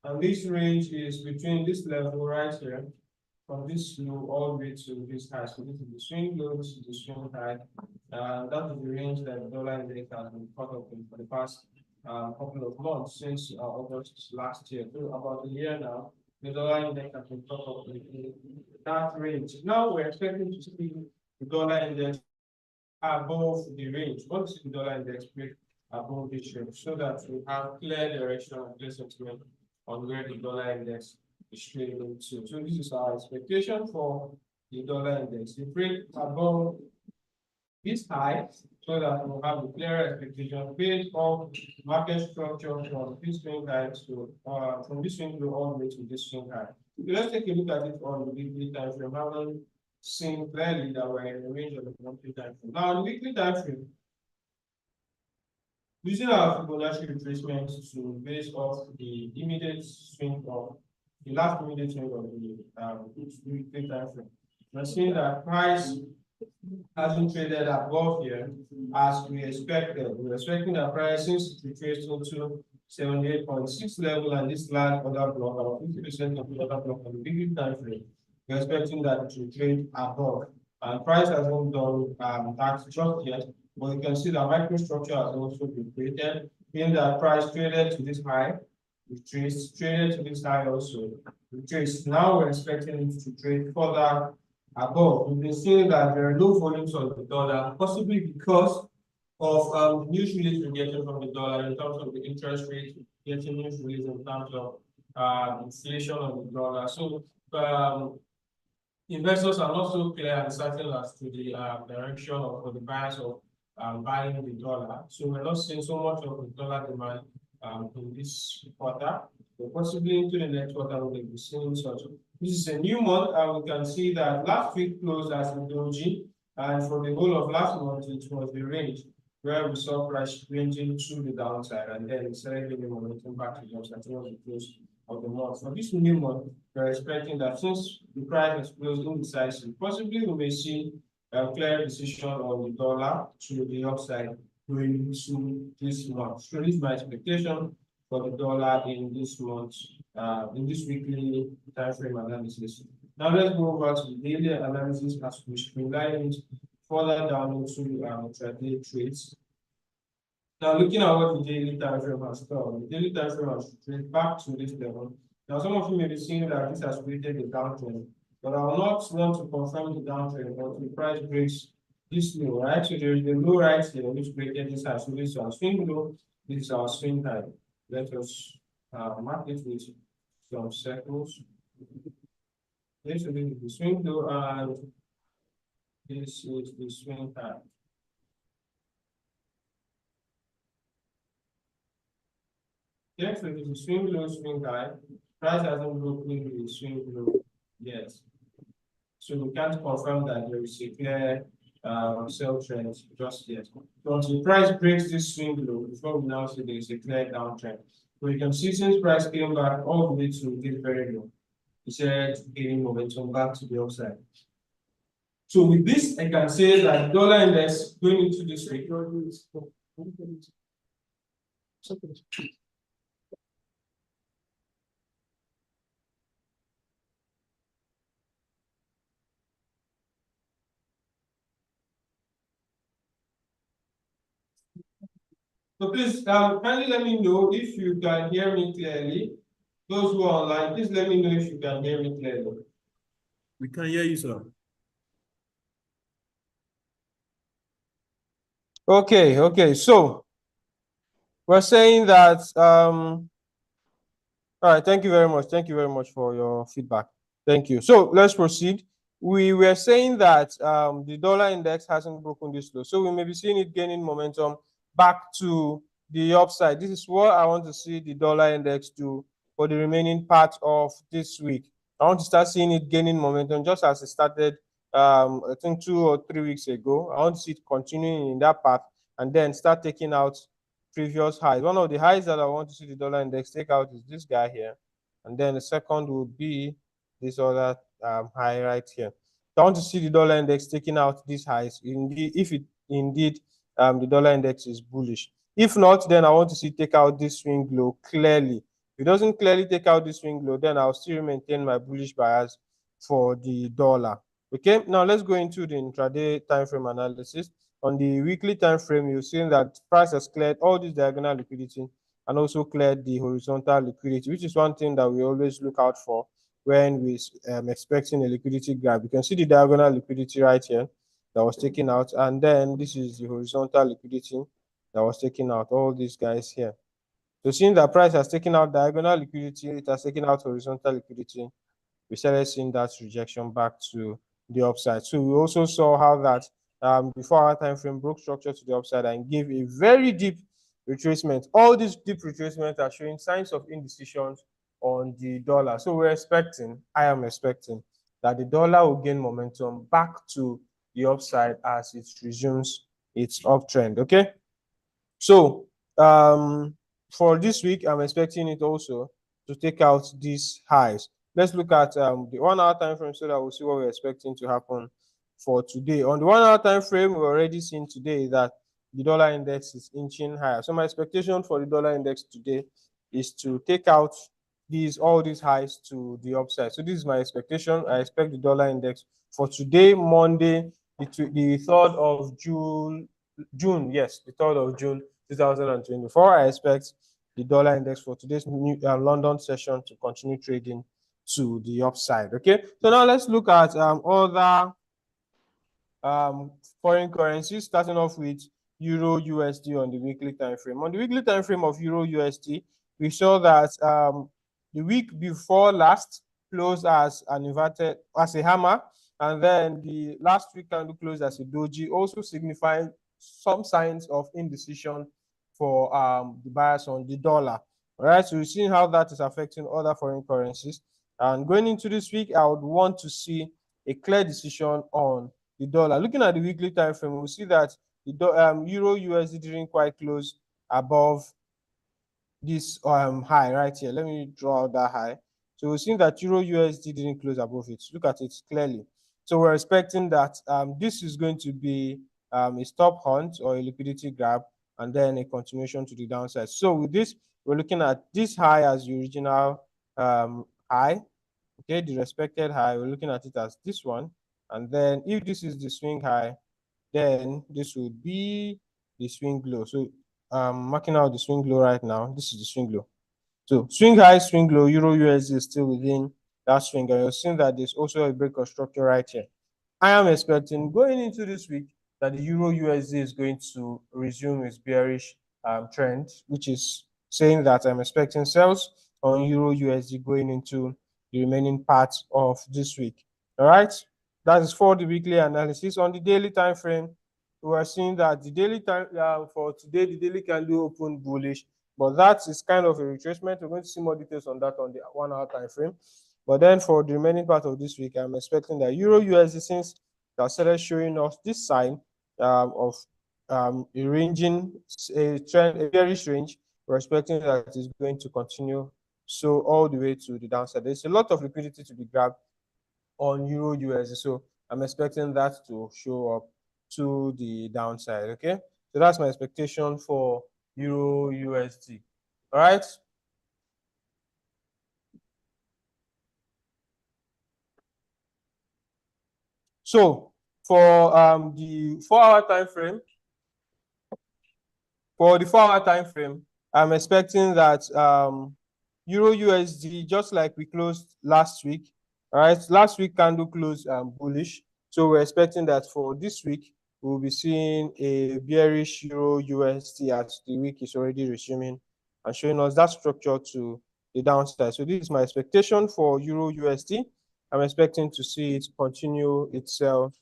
And this range is between this level right here, from this low all the way to this high. So this is the swing low, this is the swing high. That is the range that the dollar index has been caught up in for the past couple of months since August last year. So about a year now, the dollar index has been caught up in that range. Now we're expecting to see the dollar index above the range. Once the dollar index break above this range, so that we have clear direction and clear sentiment on where the dollar index is trading to. So this is our expectation for the dollar index. The break above this high, so that we'll have a clear expectation based on market structure from this swing high to from this swing low all the way to this swing high. So let's take a look at it on the weekly time frame. Having seen clearly that we're in the range of the monthly time frame. Now, on the weekly time frame, using our Fibonacci retracement to base off the immediate swing of the last immediate swing of the weekly time frame, we're seeing that price hasn't traded above here as we expected. We're expecting that price since it retraced into 78.6 level and this large order block, about 50% of the order block on the weekly time frame. We're expecting that to trade above. And price hasn't done that just yet, but you can see that microstructure has also been created, meaning that price traded to this high, retraced, traded to this high also, retraced. Now we're expecting it to trade further above. We've been seeing that there are low volumes of the dollar, possibly because of news release we're getting from the dollar in terms of the interest rate, getting news release in terms of inflation of the dollar. So investors are not so clear and certain as to the direction of the bias of buying the dollar. So we're not seeing so much of the dollar demand in this quarter, but possibly into the next quarter we will be seeing such. This is a new month, and we can see that last week closed as a doji, and for the whole of last month it was the range where we saw price ranging to the downside, and then it started giving momentum back to the upside towards the close of the month. For this new month, we're expecting that since the price has closed indecisive, possibly we may see a clear decision on the dollar to the upside going into this month. So this is my expectation for the dollar in this month, in this weekly time frame analysis. Now let's go over to the daily analysis as we streamline it further down into intraday trades. Now looking at what the daily time frame has done, the daily time frame has traded back to this level. Now some of you may be seeing that this has created a downtrend, but I will not want to confirm the downtrend until the price breaks this low, right? So there is the low right here which created this high. So this is our swing low, this is our swing high. Let us mark it with some circles. This is the swing low and this is the swing high. Yeah, so this is swing low, swing high. Price hasn't broken the swing low yet. So we can't confirm that there is a clear sell trend just yet. So until the price breaks this swing low, before we now see there is a clear downtrend. So you can see since price came back all the way to this very low, it started gaining momentum back to the upside. So with this, I can say that the dollar index going into this week. So please, kindly let me know if you can hear me clearly. Those who are online, please let me know if you can hear me clearly. We can hear you, sir. Okay. So we're saying that all right, thank you very much. Thank you very much for your feedback. Thank you. So let's proceed. We were saying that the dollar index hasn't broken this low. So we may be seeing it gaining momentum back to the upside. This is what I want to see the dollar index do for the remaining part of this week. I want to start seeing it gaining momentum just as it started, I think 2 or 3 weeks ago. I want to see it continuing in that path and then start taking out previous highs. One of the highs that I want to see the dollar index take out is this guy here. And then the second will be this other high right here. So I want to see the dollar index taking out these highs. Indeed, if it indeed the dollar index is bullish. If not, then I want to see take out this swing low clearly. If it doesn't clearly take out this swing low, then I'll still maintain my bullish bias for the dollar. Okay, now let's go into the intraday time frame analysis. On the weekly time frame, you'll see that price has cleared all this diagonal liquidity and also cleared the horizontal liquidity, which is one thing that we always look out for when we expecting a liquidity grab. You can see the diagonal liquidity right here that was taken out, and then this is the horizontal liquidity that was taken out, all these guys here. So seeing that price has taken out diagonal liquidity, it has taken out horizontal liquidity, we started seeing that rejection back to the upside. So we also saw how that before our time frame broke structure to the upside and gave a very deep retracement. All these deep retracements are showing signs of indecision on the dollar. So I am expecting that the dollar will gain momentum back to the upside as it resumes its uptrend. Okay. So for this week, I'm expecting it also to take out these highs. Let's look at the 1 hour time frame so that we'll see what we're expecting to happen for today. On the 1 hour time frame, we're already seeing today that the dollar index is inching higher. So my expectation for the dollar index today is to take out all these highs to the upside. So this is my expectation. I expect the dollar index for today, Monday, the 3rd of June, yes, the 3rd of June 2024. I expect the dollar index for today's London session to continue trading to the upside. Okay, so now let's look at other foreign currencies, starting off with Euro USD on the weekly time frame. On the weekly time frame of Euro USD, we saw that the week before last closed as a hammer, and then the last week candle closed as a doji, also signifying some signs of indecision for the buyers on the dollar. All right, so we're seeing how that is affecting other foreign currencies. And going into this week, I would want to see a clear decision on the dollar. Looking at the weekly time frame, we'll see that the Euro USD didn't quite close above this high right here. Let me draw out that high. So we're seeing that Euro USD didn't close above it. Look at it clearly. So we're expecting that this is going to be a stop hunt or a liquidity grab, and then a continuation to the downside. So with this, we're looking at this high as the original high. Okay, the respected high, we're looking at it as this one. And then if this is the swing high, then this would be the swing low. So marking out the swing low right now. This is the swing low. So swing high, swing low, Euro USD is still within that swing. And you're seeing that there's also a break of structure right here. I am expecting going into this week that the Euro USD is going to resume its bearish trend, which is saying that I'm expecting sales on Euro USD going into the remaining part of this week. All right, that is for the weekly analysis. On the daily time frame, we are seeing that the daily time for today, the daily candle open bullish, but that is kind of a retracement. We're going to see more details on that on the 1 hour time frame. But then for the remaining part of this week, I'm expecting that Euro USD, since that started showing us this sign of a ranging a trend, a bearish range, we're expecting that it's going to continue so all the way to the downside. There's a lot of liquidity to be grabbed on Euro USD, so I'm expecting that to show up to the downside. Okay, so that's my expectation for Euro USD. All right. So for the 4-hour time frame, I'm expecting that Euro USD, just like we closed last week. All right, last week candle closed bullish, so we're expecting that for this week we'll be seeing a bearish Euro USD as the week is already resuming and showing us that structure to the downside. So this is my expectation for Euro USD. I'm expecting to see it continue itself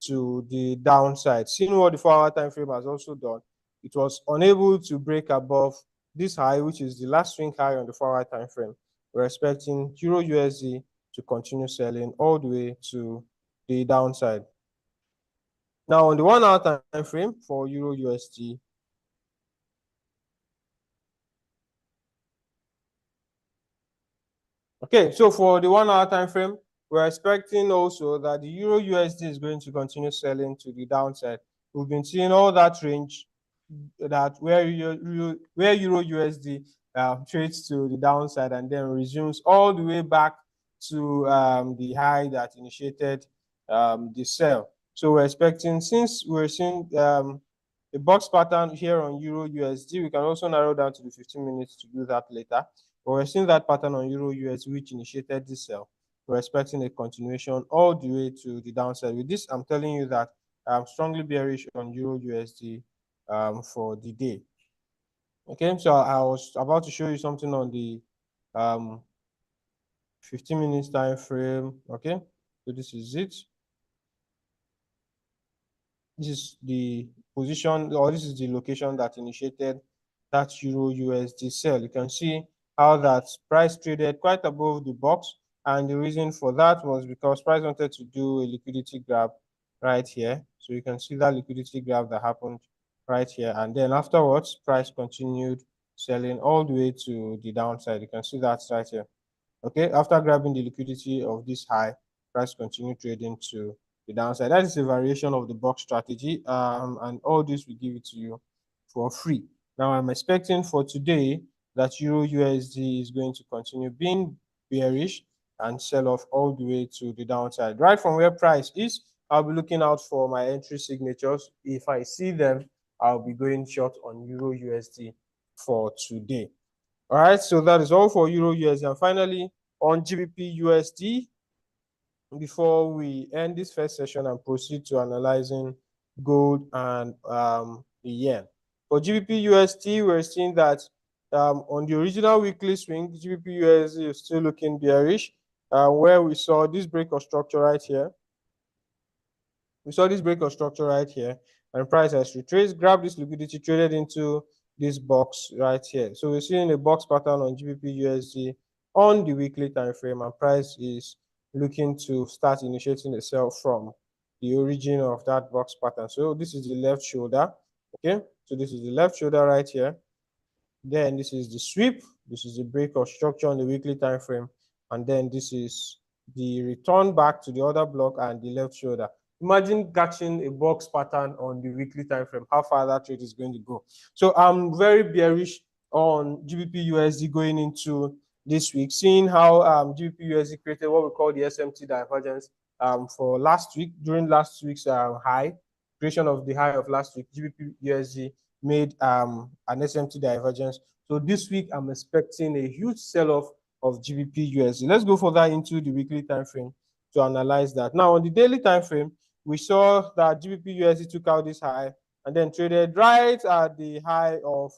to the downside. Seeing what the 4-hour time frame has also done, it was unable to break above this high, which is the last swing high on the 4-hour time frame. We're expecting Euro USD to continue selling all the way to the downside. Now on the 1-hour time frame for Euro USD, okay, so for the 1-hour time frame, we're expecting also that the Euro USD is going to continue selling to the downside. We've been seeing all that range that where Euro USD trades to the downside and then resumes all the way back to the high that initiated the sell. So we're expecting, since we're seeing a box pattern here on Euro USD, we can also narrow down to the 15 minutes to do that later. But we're seeing that pattern on Euro USD, which initiated this sell. We're expecting a continuation all the way to the downside. With this, I'm telling you that I'm strongly bearish on Euro USD for the day. Okay, so I was about to show you something on the 15 minutes time frame. Okay, so this is it. This is the position, or this is the location that initiated that Euro USD sell. You can see how that price traded quite above the box, and the reason for that was because price wanted to do a liquidity grab right here. So you can see that liquidity grab that happened right here, and then afterwards price continued selling all the way to the downside. You can see that right here. Okay, after grabbing the liquidity of this high, price continued trading to the downside. That is a variation of the box strategy, and all this will give it to you for free. Now I'm expecting for today that Euro USD is going to continue being bearish and sell off all the way to the downside. Right from where price is, I'll be looking out for my entry signatures. If I see them, I'll be going short on Euro USD for today. All right, so that is all for Euro USD. And finally, on GBP USD, before we end this first session and proceed to analyzing gold and the yen. For GBP USD, we're seeing that on the original weekly swing, GBP USD is still looking bearish, where we saw this break of structure right here. We saw this break of structure right here, and price has retraced, grabbed this liquidity, traded into this box right here. So we're seeing a box pattern on GBP USD on the weekly time frame, and price is looking to start initiating a sell from the origin of that box pattern. So this is the left shoulder. Okay, so this is the left shoulder right here. Then this is the sweep. This is the break of structure on the weekly time frame, and then this is the return back to the other block and the left shoulder. Imagine catching a box pattern on the weekly time frame, how far that trade is going to go. So I'm very bearish on GBP USD going into this week, seeing how GBP USD created what we call the SMT divergence for last week. During last week's high, creation of the high of last week, GBP USD made an SMT divergence. So this week I'm expecting a huge sell-off of GBP USD. Let's go further into the weekly time frame to analyze that. Now on the daily time frame, we saw that GBP USD took out this high and then traded right at the high of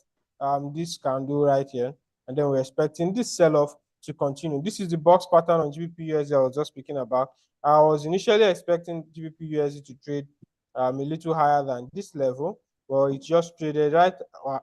this candle right here, and then we're expecting this sell-off to continue. This is the box pattern on GBP USD I was just speaking about. I was initially expecting GBP USD to trade a little higher than this level, well, it just traded right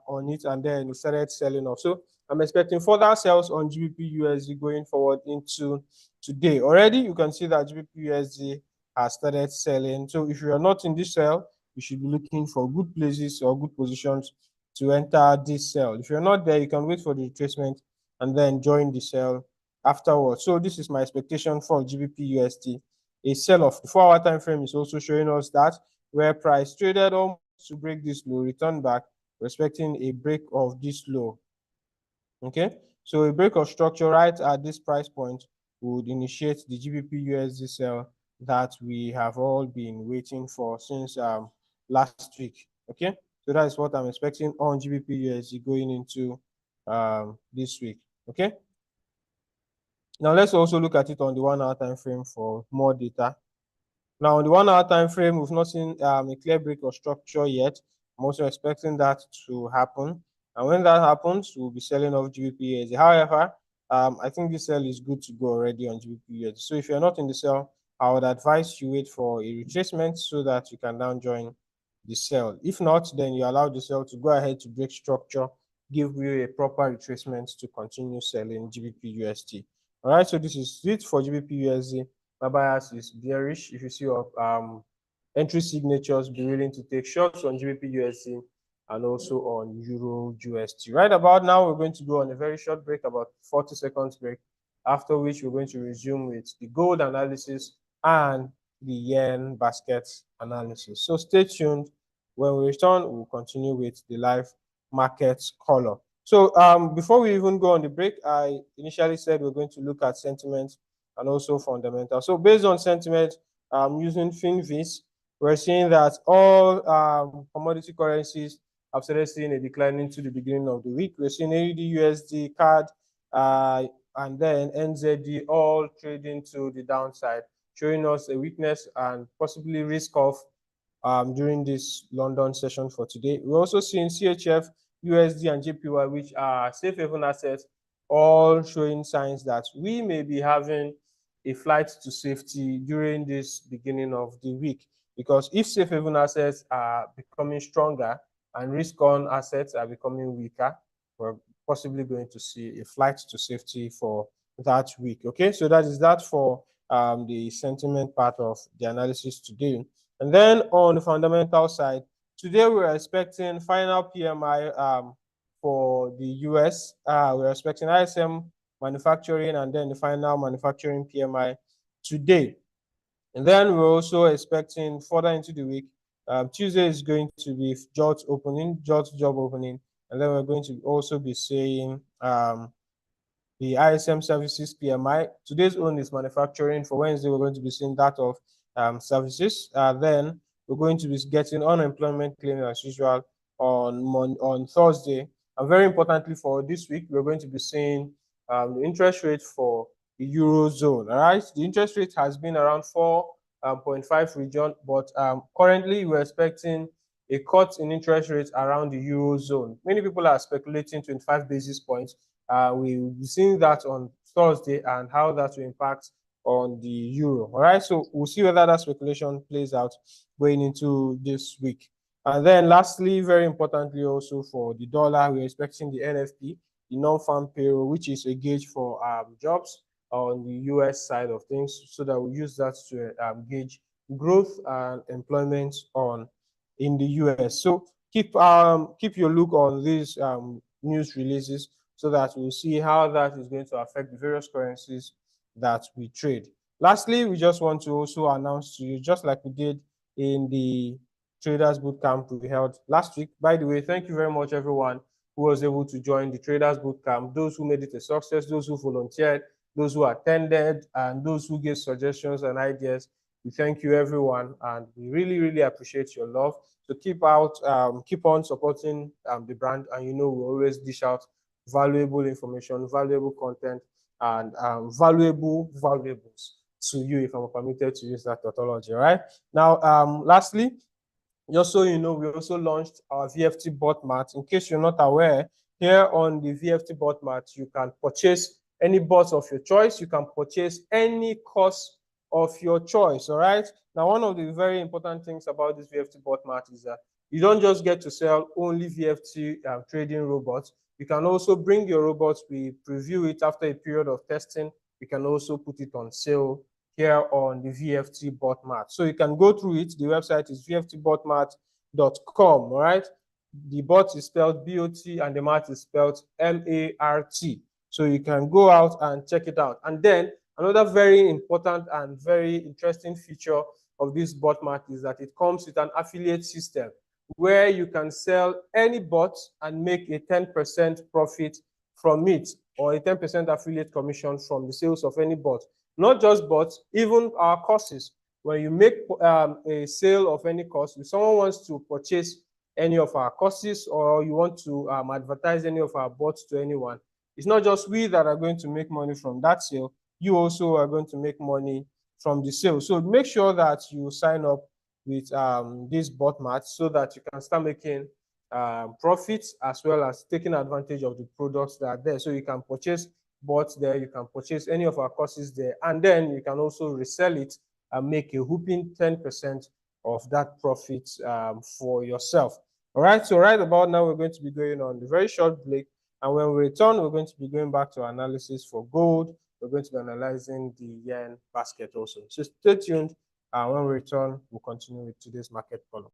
on it and then it started selling off. So I'm expecting further sales on GBP USD going forward into today. Already, you can see that GBP USD has started selling. So if you are not in this sell, you should be looking for good places or good positions to enter this sell. If you're not there, you can wait for the retracement and then join the sell afterwards. So this is my expectation for GBP USD. A sell-off. The 4-hour time frame is also showing us that where price traded almost to break this low, return back, respecting a break of this low. Okay, so a break of structure right at this price point would initiate the GBP USD sell that we have all been waiting for since last week. Okay, so that is what I'm expecting on GBP USD going into this week. Okay, now let's also look at it on the 1-hour time frame for more data. Now, on the 1-hour time frame, we've not seen a clear break of structure yet. I'm also expecting that to happen. And when that happens, we'll be selling off GBP USD. However, I think this sell is good to go already on GBP USD. So if you're not in the sell, I would advise you wait for a retracement so that you can now join the sell. If not, then you allow the sell to go ahead to break structure, give you a proper retracement to continue selling GBP USD. All right, so this is it for GBP USD. My bias is bearish. If you see your entry signatures, be willing to take shots on GBP USD and also on Euro USD. Right about now, we're going to go on a very short break, about 40 seconds break, after which we're going to resume with the gold analysis and the yen basket analysis. So stay tuned. When we return, we'll continue with the live market color. So before we even go on the break, I initially said we're going to look at sentiment and also fundamentals. So based on sentiment, using FinVis, we're seeing that all commodity currencies have started seeing a decline into the beginning of the week. We're seeing AUD, USD, CAD, and then NZD all trading to the downside, showing us a weakness and possibly risk of during this London session for today. We're also seeing CHF, USD, and JPY, which are safe haven assets, all showing signs that we may be having a flight to safety during this beginning of the week. Because if safe haven assets are becoming stronger and risk on assets are becoming weaker, we're possibly going to see a flight to safety for that week. Okay, so that is that for the sentiment part of the analysis today. And then on the fundamental side, today we're expecting final PMI for the US. We're expecting ISM manufacturing and then the final manufacturing PMI today. And then we're also expecting further into the week. Tuesday is going to be jobs job opening, and then we're going to also be seeing the ISM services PMI. Today's own is manufacturing. For Wednesday, we're going to be seeing that of services. Then we're going to be getting unemployment claim as usual on Thursday. And very importantly for this week, we're going to be seeing the interest rate for the Eurozone. All right, the interest rate has been around 4.5 region, but currently we're expecting a cut in interest rates around the Eurozone. Many people are speculating 25 basis points. We will be seeing that on Thursday and how that will impact on the euro. All right, so we'll see whether that speculation plays out going into this week. And then lastly, very importantly also for the dollar, we're expecting the NFP, the non-farm payroll, which is a gauge for jobs on the US side of things, so that we use that to gauge growth and employment in the US. So keep your look on these news releases so that we'll see how that is going to affect the various currencies that we trade. Lastly, we just want to also announce to you, just like we did in the Traders Bootcamp we held last week. By the way, thank you very much, everyone who was able to join the Traders Bootcamp, those who made it a success, those who volunteered, those who attended, and those who gave suggestions and ideas. We thank you, everyone, and we really, really appreciate your love. So keep on supporting the brand, and we always dish out valuable information, valuable content, and valuable valuables to you, if I'm permitted to use that tautology. All right. Now, lastly, just so you know, we also launched our VFT bot mat. In case you're not aware, here on the VFT bot mat, you can purchase any bot of your choice. You can purchase any course of your choice. All right. Now, one of the very important things about this VFT bot mat is that you don't just get to sell only VFT trading robots. You can also bring your robots. We preview it after a period of testing. We can also put it on sale here on the VFT bot mat. So you can go through it. The website is vftbotmat.com. All right. The bot is spelled B-O-T and the mat is spelled M-A-R-T. So you can go out and check it out. And then another very important and very interesting feature of this bot mat is that it comes with an affiliate system where you can sell any bot and make a 10% profit from it, or a 10% affiliate commission from the sales of any bot. Not just bots, even our courses. When you make a sale of any course, if someone wants to purchase any of our courses, or you want to advertise any of our bots to anyone, it's not just we that are going to make money from that sale. You also are going to make money from the sale. So make sure that you sign up with this bot mat so that you can start making profits, as well as taking advantage of the products that are there. So you can purchase bots there, you can purchase any of our courses there, and then you can also resell it and make a whooping 10% of that profit for yourself. All right, so right about now, we're going to be going on the very short break. And when we return, we're going to be going back to analysis for gold. We're going to be analyzing the yen basket also. So stay tuned. When we return, we'll continue with today's market column.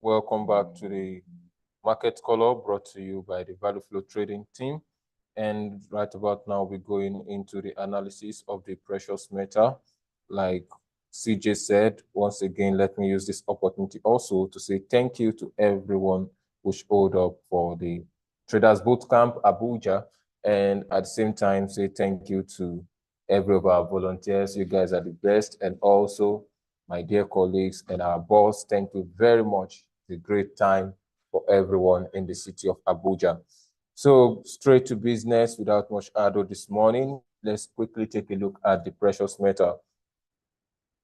Welcome back to the Market Color brought to you by the Value Flow Trading team. And right about now, we're going into the analysis of the precious metal. Like CJ said, once again, let me use this opportunity also to say thank you to everyone who showed up for the Traders Bootcamp Abuja, and at the same time say thank you to every of our volunteers. You guys are the best, and also my dear colleagues and our boss, thank you very much. It's a great time for everyone in the city of Abuja. So straight to business without much ado this morning, let's quickly take a look at the precious metal.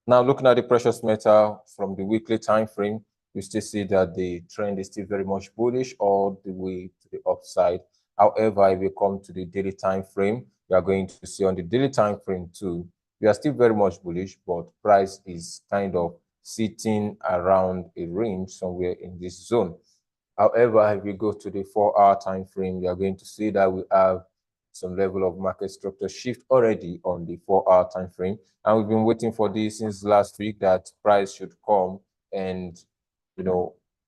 Now, looking at the precious metal from the weekly time frame, we still see that the trend is still very much bullish all the way to the upside. However, if we come to the daily time frame, we are going to see on the daily time frame too, we are still very much bullish, but price is kind of sitting around a range somewhere in this zone. However, if we go to the 4-hour time frame, we are going to see that we have some level of market structure shift already on the 4-hour time frame, and we've been waiting for this since last week that price should come and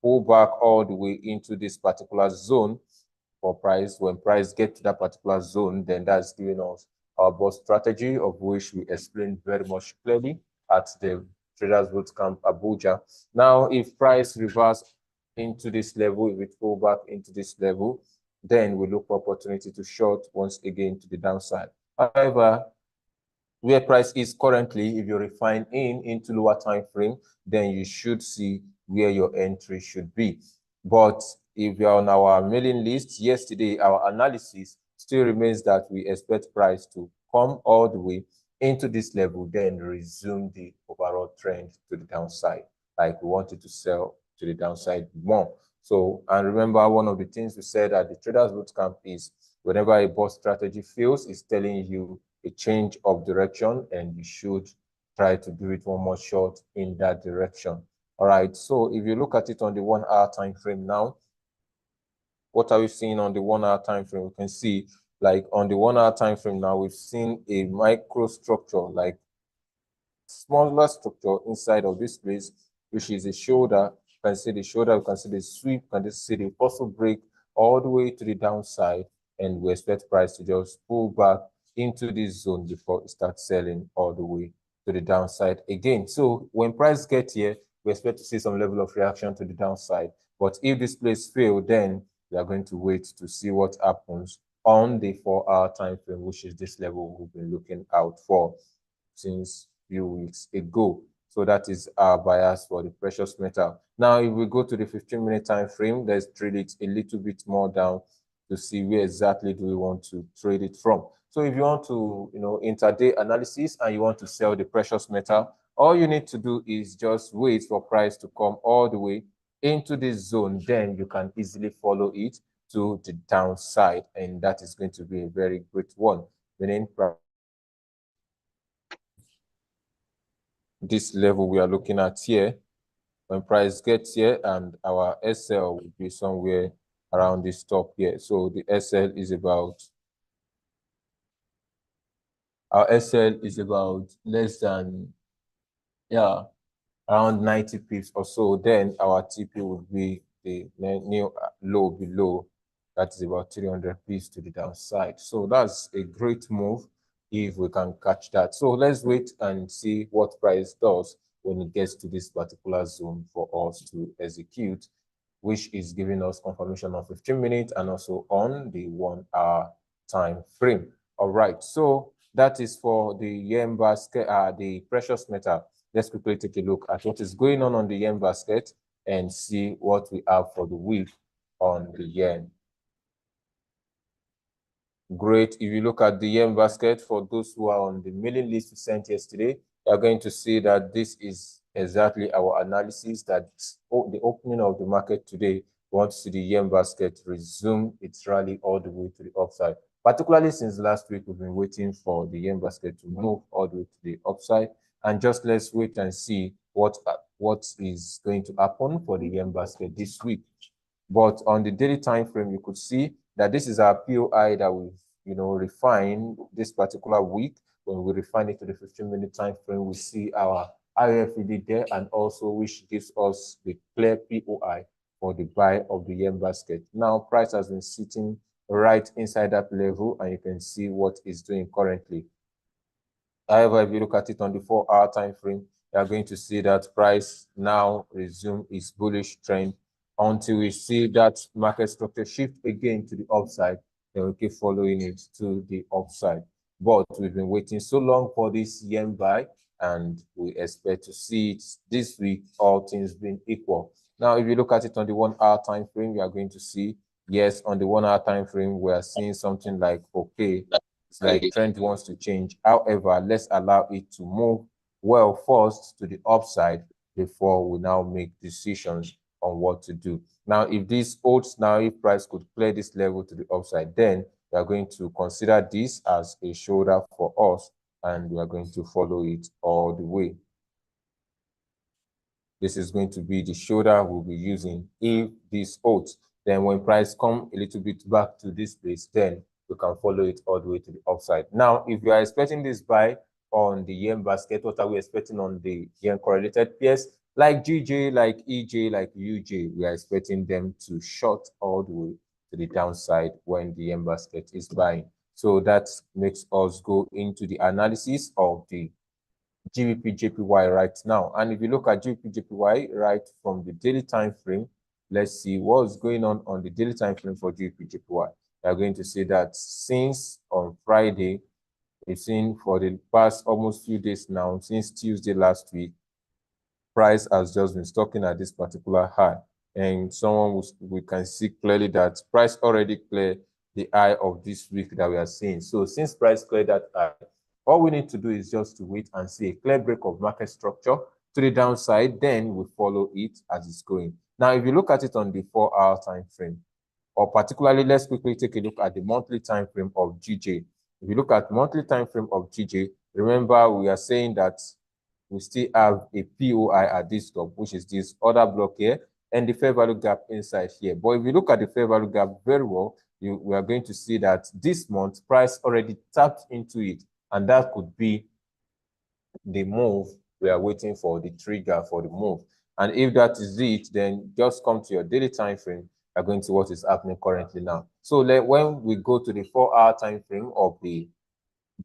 pull back all the way into this particular zone for price. When price get to that particular zone, then that's giving us our boss strategy, of which we explained very much clearly at the Traders Bootcamp Abuja. Now, if price reverse into this level, if it pull back into this level, then we look for opportunity to short once again to the downside. However, where price is currently, if you refine into lower time frame, then you should see where your entry should be. But if you're on our mailing list, yesterday our analysis still remains that we expect price to come all the way into this level, then resume the overall trend to the downside. Like we wanted to sell to the downside more. So, and remember, one of the things we said at the Traders Bootcamp is whenever a boss strategy fails, it's telling you a change of direction, and you should try to do it one more shot in that direction. All right, so if you look at it on the 1-hour time frame now, what are we seeing on the 1-hour time frame? We can see, like on the 1-hour time frame now, we've seen a microstructure, like smaller structure inside of this place, which is a shoulder. You can see the shoulder, you can see the sweep, you can see the possible break all the way to the downside, and we expect price to just pull back into this zone before it starts selling all the way to the downside again. So when price gets here, we expect to see some level of reaction to the downside. But if this place fails, then we are going to wait to see what happens on the 4-hour time frame, which is this level we've been looking out for since few weeks ago. So that is our bias for the precious metal. Now, if we go to the 15-minute time frame, let's trade it a little bit more down to see where exactly do we want to trade it from. So if you want to, intraday analysis and you want to sell the precious metal, all you need to do is just wait for price to come all the way into this zone. Then you can easily follow it to the downside, and that is going to be a very great one. Meaning this level we are looking at here, when price gets here, and our SL will be somewhere around this top here. So the SL is about, our SL is about less than, around 90 pips or so. Then our TP would be the new low below, that is about 300 pips to the downside. So that's a great move if we can catch that. So let's wait and see what price does when it gets to this particular zone for us to execute, which is giving us confirmation on 15 minutes and also on the 1-hour time frame. All right, so that is for the yen basket, the precious metal. Let's quickly take a look at what is going on the yen basket and see what we have for the week on the yen. Great. If you look at the yen basket, for those who are on the mailing list we sent yesterday, you are going to see that this is exactly our analysis, that the opening of the market today, we want to see the yen basket resume its rally all the way to the upside. Particularly since last week, we've been waiting for the yen basket to move all the way to the upside. And just let's wait and see what is going to happen for the yen basket this week. But on the daily time frame, you could see that this is our POI that we've refined this particular week. When we refine it to the 15-minute time frame, we see our RFID there, and also which gives us the clear POI for the buy of the yen basket. Now, price has been sitting right inside that level, and you can see what it's doing currently. However, if you look at it on the 4-hour time frame, you are going to see that price now resume its bullish trend until we see that market structure shift again to the upside. Then we keep following it to the upside. But we've been waiting so long for this yen buy, and we expect to see it this week, all things being equal. Now, if you look at it on the 1-hour time frame, you are going to see, yes, on the 1-hour time frame, we are seeing something like, okay, it's like trend wants to change. However, let's allow it to move well first to the upside before we now make decisions on what to do. Now, if this holds now, if price could clear this level to the upside, then we are going to consider this as a shoulder for us, and we are going to follow it all the way. This is going to be the shoulder we'll be using if this holds. Then when price come a little bit back to this place, then we can follow it all the way to the upside. Now, if you are expecting this buy on the yen basket, what are we expecting on the yen correlated pairs? Like GJ, like EJ, like UJ, we are expecting them to short all the way to the downside when the yen basket is buying. So that makes us go into the analysis of the GBP JPY right now. And if you look at GBP JPY right from the daily time frame, let's see what's going on the daily time frame for GBP JPY. We are going to see that since on Friday, we've seen for the past almost few days now, since Tuesday last week, price has just been stocking at this particular high. And we can see clearly that price already cleared the high of this week that we are seeing. So since price cleared that high, all we need to do is just to wait and see a clear break of market structure to the downside, then we follow it as it's going. Now, if you look at it on the 4-hour time frame, or particularly, let's quickly take a look at the monthly time frame of GJ. If you look at monthly time frame of GJ, remember we are saying that we still have a POI at this top, which is this other block here, and the fair value gap inside here. But if you look at the fair value gap very well, we are going to see that this month price already tapped into it, and that could be the move we are waiting for, the trigger for the move. And if that is it, then just come to your daily time frame. You're going to see what is happening currently now. So when we go to the 4-hour time frame of the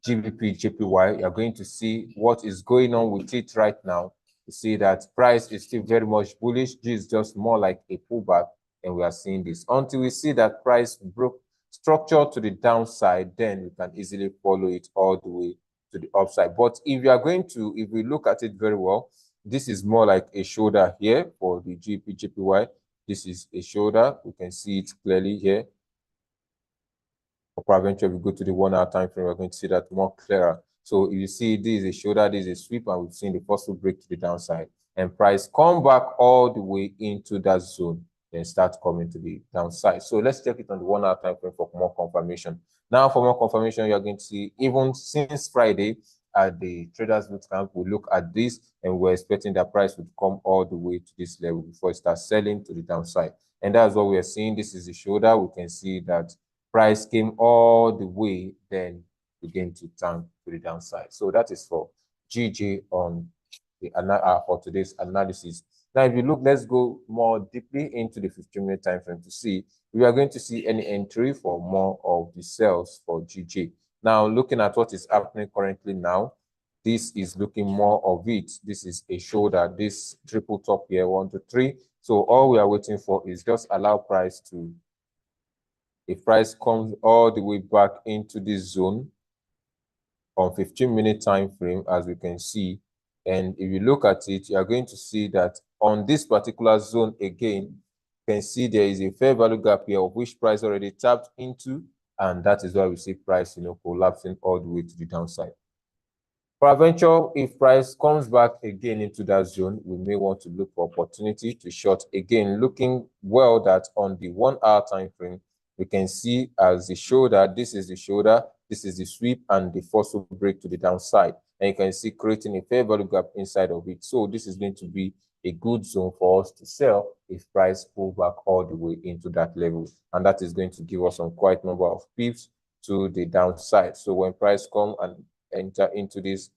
GBP JPY, you're going to see what is going on with it right now. You see that price is still very much bullish. This is just more like a pullback, and we are seeing this until we see that price broke structure to the downside. Then we can easily follow it all the way to the upside. But if we look at it very well, this is more like a shoulder here for the GBP JPY. This is a shoulder. We can see it clearly here. For eventually we go to the 1-hour time frame, we're going to see that more clearer. So if you see this is a shoulder, this is a sweep, and we've seen the first break to the downside, and price come back all the way into that zone, then start coming to the downside. So let's check it on the 1-hour time frame for more confirmation. Now, for more confirmation, you're going to see even since Friday at the traders bootcamp, we look at this, and we're expecting that price would come all the way to this level before it starts selling to the downside. And that's what we are seeing. This is the shoulder. We can see that price came all the way, then began to turn to the downside. So that is for GJ on the for today's analysis. Now, if you look, let's go more deeply into the 15-minute time frame to see if we are going to see any entry for more of the sales for GJ. Now, looking at what is happening currently now, this is looking more of it. This is a shoulder, this triple top here, 1 to 3. So all we are waiting for is just allow price to, if price comes all the way back into this zone on 15-minute time frame, as we can see, and if you look at it, you are going to see that on this particular zone again, you can see there is a fair value gap here of which price already tapped into, and that is why we see price, collapsing all the way to the downside. Peradventure, if price comes back again into that zone, we may want to look for opportunity to short again, looking well that on the 1-hour time frame, we can see as the shoulder, this is the shoulder, this is the sweep, and the first break to the downside. And you can see creating a fair value gap inside of it. So this is going to be a good zone for us to sell if price pull back all the way into that level. And that is going to give us some quite number of pips to the downside. So when price come and enter into this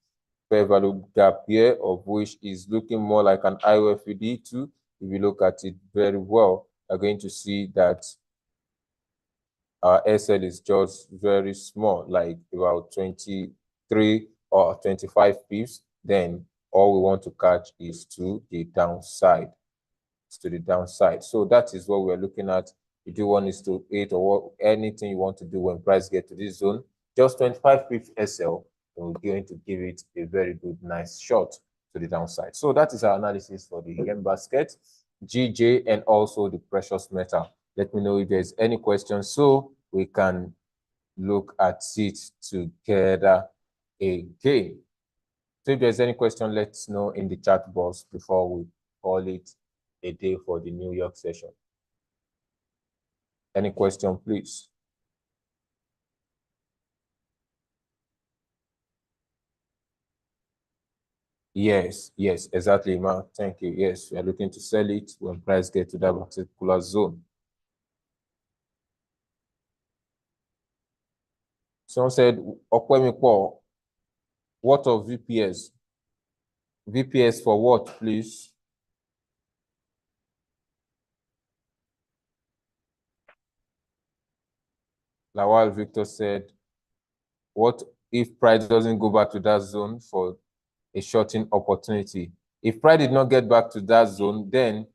fair value gap here, of which is looking more like an IOFD2. If you look at it very well, you're going to see that our SL is just very small, like about 23 or 25 pips. Then all we want to catch is to the downside. So that is what we're looking at. You do 1:8 or anything you want to do when price get to this zone, just 25 pips SL, and we're going to give it a very good, nice shot to the downside. So that is our analysis for the yen basket, GJ, and also the precious metal. Let me know if there's any questions so we can look at it together again. So if there's any question, let us know in the chat box before we call it a day for the New York session. Any question, please? Yes, exactly, Ma. Thank you. Yes, we are looking to sell it when price get to that particular zone. Someone said, Okwemipo, what of VPS? VPS for what, please? Lawal Victor said, what if price doesn't go back to that zone for a shorting opportunity? If price did not get back to that zone, then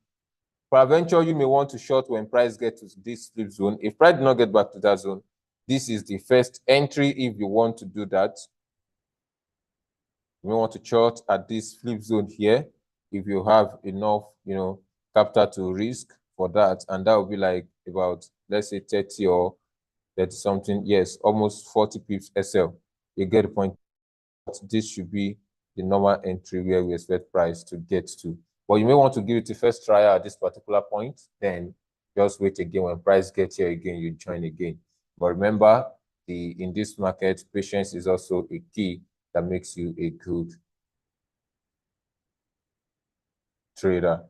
peradventure you may want to short when price gets to this flip zone. If price did not get back to that zone, this is the first entry if you want to do that. You may want to short at this flip zone here if you have enough, capital to risk for that, and that will be like about, let's say, 30 or 30 something. Yes, almost 40 pips SL. You get the point. This should be the normal entry where we expect price to get to. But you may want to give it a first try at this particular point, then just wait again. When price gets here again, you join again. But remember, in this market, patience is also a key that makes you a good trader.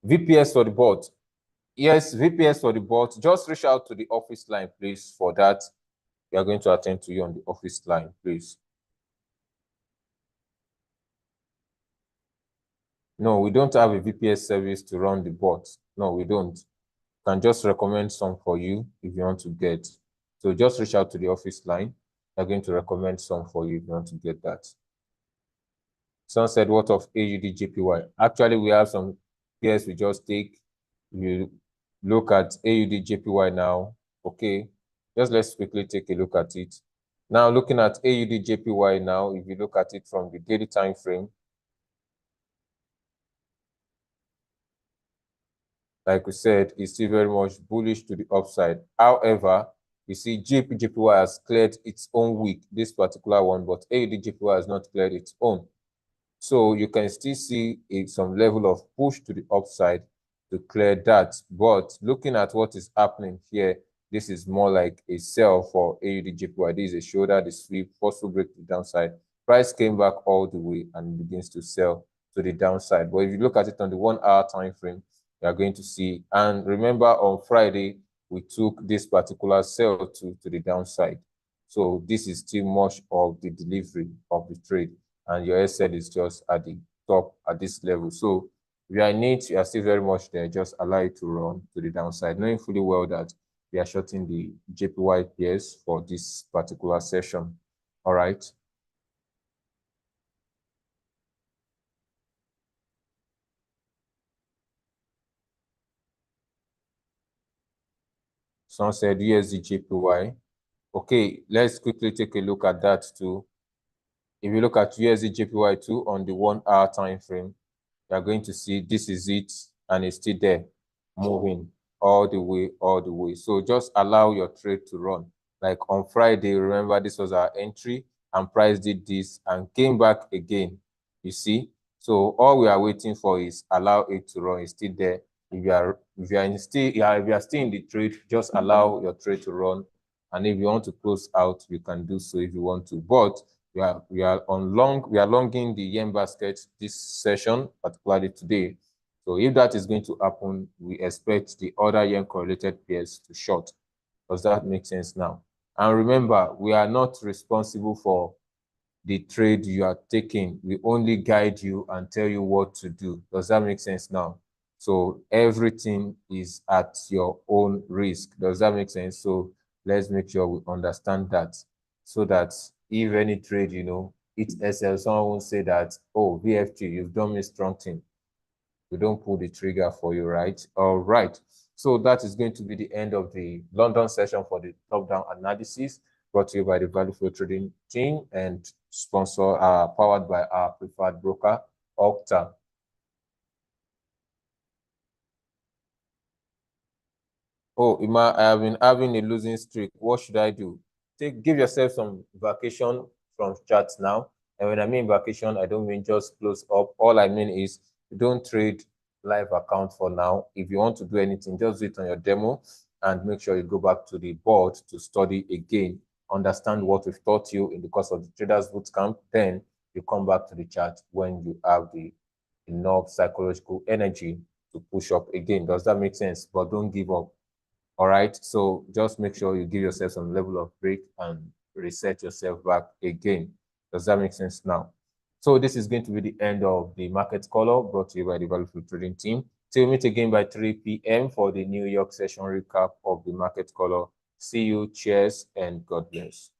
VPS for the bot. Yes, VPS for the bot. Just reach out to the office line, please, for that. We are going to attend to you on the office line, please. No, we don't have a VPS service to run the bot. No, we don't. Can just recommend some for you if you want to get. So just reach out to the office line. They're going to recommend some for you if you want to get that. Someone said, what of AUD JPY? Actually, we have some pairs we just take. You look at AUD JPY now. Okay, just let's quickly take a look at it. Now, looking at AUD JPY now, if you look at it from the daily time frame, like we said, is still very much bullish to the upside. However, you see JPY has cleared its own wick, this particular one, but AUD JPY has not cleared its own. So you can still see some level of push to the upside to clear that. But looking at what is happening here, this is more like a sell for AUD JPY. This is a shoulder, the sweep, possible break to the downside. Price came back all the way and begins to sell to the downside. But if you look at it on the 1 hour time frame, you are going to see, and remember on Friday, we took this particular sell to the downside. So this is still much of the delivery of the trade, and your SL is just at the top at this level. So if you are in it, you are still very much there. Just allow it to run to the downside, knowing fully well that we are shorting the JPY pairs for this particular session. All right. Someone said USD JPY. Okay, let's quickly take a look at that too. If you look at USD JPY 2 on the 1 hour time frame, you are going to see this is it, and it's still there, moving all the way. So just allow your trade to run. Like on Friday, remember this was our entry, and price did this and came back again. You see? So all we are waiting for is allow it to run. It's still there. If you are still in the trade, just allow your trade to run. And if you want to close out, you can do so if you want to. But we are longing the yen basket this session, particularly today. So if that is going to happen, we expect the other yen correlated pairs to short. Does that make sense now? And remember, we are not responsible for the trade you are taking. We only guide you and tell you what to do. Does that make sense now? So everything is at your own risk. Does that make sense? So let's make sure we understand that, so that if any trade, it SL, someone will say that, oh, VFG, you've done me strong thing. We don't pull the trigger for you, right? All right. So that is going to be the end of the London session for the top-down analysis, brought to you by the Value Flow Trading team and powered by our preferred broker, Okta. Oh, Ima, I have been having a losing streak. What should I do? Give yourself some vacation from charts now. And when I mean vacation, I don't mean just close up. All I mean is don't trade live account for now. If you want to do anything, just do it on your demo and make sure you go back to the board to study again, understand what we've taught you in the course of the Traders Bootcamp. Then you come back to the chart when you have the enough psychological energy to push up again. Does that make sense? But don't give up. All right. So just make sure you give yourself some level of break and reset yourself back again. Does that make sense now? So this is going to be the end of the market color brought to you by the Value Flow Trading team. Till we meet again by 3 p.m. for the New York session recap of the market color. See you. Cheers and God bless.